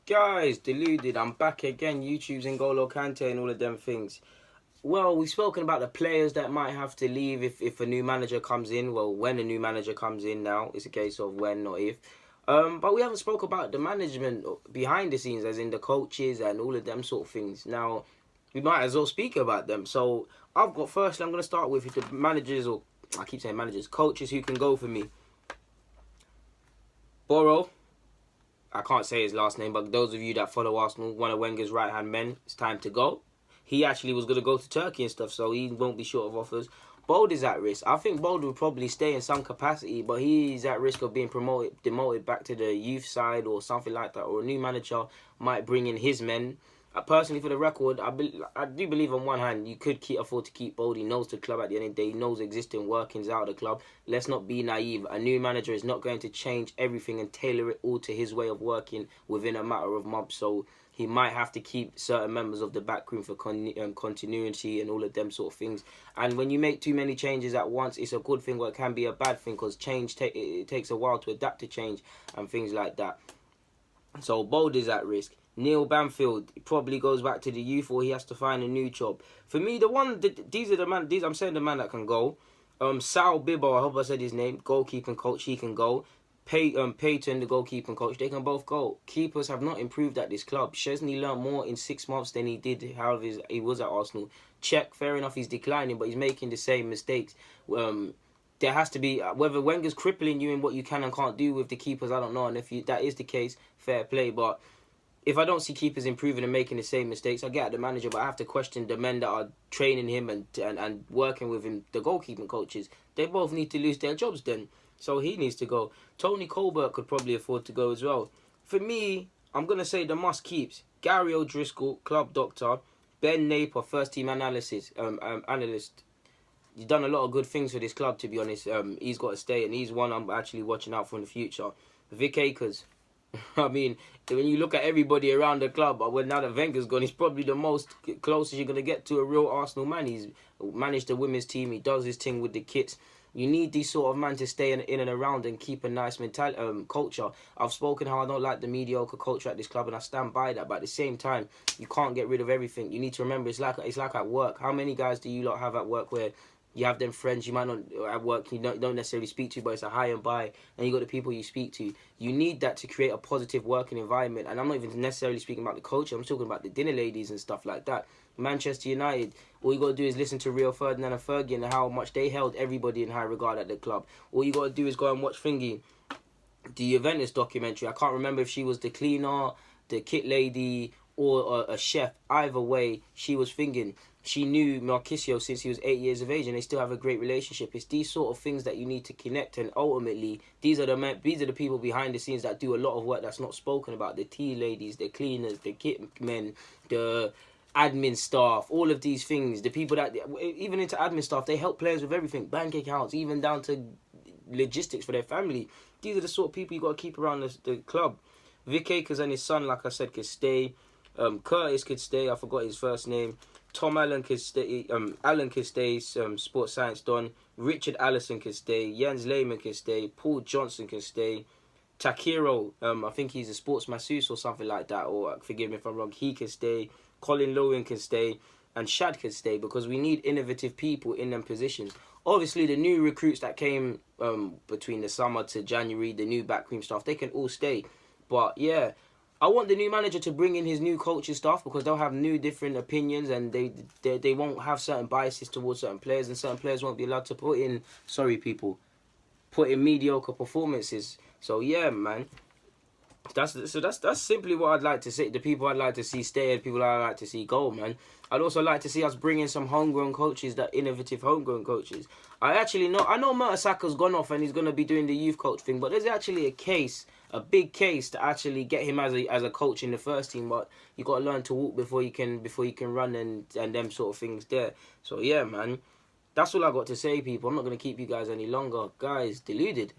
Guys, deluded. I'm back again. YouTube's N'Golo Kante and all of them things. Well, we've spoken about the players that might have to leave if a new manager comes in. Well, when a new manager comes in now, it's a case of when, not if. But we haven't spoke about the management behind the scenes, as in the coaches and all of them sort of things. Now, we might as well speak about them. So, firstly, I'm going to start with the managers, or I keep saying managers, coaches who can go for me. Boro. I can't say his last name, but those of you that follow Arsenal, one of Wenger's right-hand men, it's time to go. He actually was going to go to Turkey and stuff, so he won't be short of offers. Bold is at risk. I think Bold will probably stay in some capacity, but he's at risk of being demoted back to the youth side or something like that, or a new manager might bring in his men. Personally, for the record, I do believe on one hand you could afford to keep Bold. He knows the club at the end of the day. He knows the existing workings out of the club. Let's not be naive. A new manager is not going to change everything and tailor it all to his way of working within a matter of months. So he might have to keep certain members of the backroom for continuity and all of them sort of things. And when you make too many changes at once, it's a good thing, but it can be a bad thing because it takes a while to adapt to change and things like that. So Bold is at risk. Neil Banfield probably goes back to the youth, or he has to find a new job. For me, these are the man. I'm saying the man that can go. Sal Bibbo, I hope I said his name. Goalkeeping coach, he can go. Peyton, the goalkeeping coach, they can both go. Keepers have not improved at this club. Chesney learned more in 6 months than he did. However, he was at Arsenal. Check, fair enough, he's declining, but he's making the same mistakes. There has to be, whether Wenger's crippling you in what you can and can't do with the keepers, I don't know. And if that is the case, fair play. But if I don't see keepers improving and making the same mistakes, I get at the manager, but I have to question the men that are training him and working with him, the goalkeeping coaches. They both need to lose their jobs then. So he needs to go. Tony Colbert could probably afford to go as well. For me, I'm going to say the must-keeps. Gary O'Driscoll, club doctor. Ben Napier, first-team analyst. He's done a lot of good things for this club, to be honest. He's got to stay, and he's one I'm actually watching out for in the future. Vic Akers. I mean, when you look at everybody around the club, but now that Wenger's gone, he's probably the most closest you're going to get to a real Arsenal man. He's managed the women's team. He does his thing with the kits. You need these sort of men to stay in and around and keep a nice culture. I've spoken how I don't like the mediocre culture at this club, and I stand by that. But at the same time, you can't get rid of everything. You need to remember, it's like at work. How many guys do you lot have at work where you have them friends you might not at work you don't necessarily speak to, but it's a high and by, and you got the people you speak to. You need that to create a positive working environment. And I'm not even necessarily speaking about the coach. I'm talking about the dinner ladies and stuff like that. Manchester United, all you got to do is listen to Rio Ferdinand and Fergie and how much they held everybody in high regard at the club. All you got to do is go and watch the Juventus documentary. I can't remember if she was the cleaner, the kit lady, or a chef. Either way, she was thinking. She knew Marquisio since he was 8 years of age, and they still have a great relationship. It's these sort of things that you need to connect, and ultimately, these are the people behind the scenes that do a lot of work that's not spoken about. The tea ladies, the cleaners, the kit men, the admin staff, all of these things. The people that, even into admin staff, they help players with everything, bank accounts, even down to logistics for their family. These are the sort of people you got to keep around the club. Vic Akers and his son, like I said, could stay. Curtis could stay. I forgot his first name. Tom Allen could stay. Allen could stay. Sports Science Don. Richard Allison could stay. Jens Lehmann could stay. Paul Johnson could stay. Takiro, I think he's a sports masseuse or something like that. Or forgive me if I'm wrong. He could stay. Colin Lowen can stay. And Shad could stay, because we need innovative people in them positions. Obviously, the new recruits that came between the summer to January, the new backroom staff, they can all stay. But yeah, I want the new manager to bring in his new coaching staff, because they'll have new different opinions, and they won't have certain biases towards certain players, and certain players won't be allowed to put in mediocre performances. So yeah, man. That's simply what I'd like to see. The people I'd like to see stay, and people I'd like to see go, man. I'd also like to see us bring in some homegrown coaches, that innovative homegrown coaches. I know Mertesack's gone off and he's going to be doing the youth coach thing, but there's actually a big case to actually get him as a coach in the first team. But you got to learn to walk before you can run, and them sort of things there. So yeah, man, that's all I got to say, people. I'm not going to keep you guys any longer. Guys, deluded.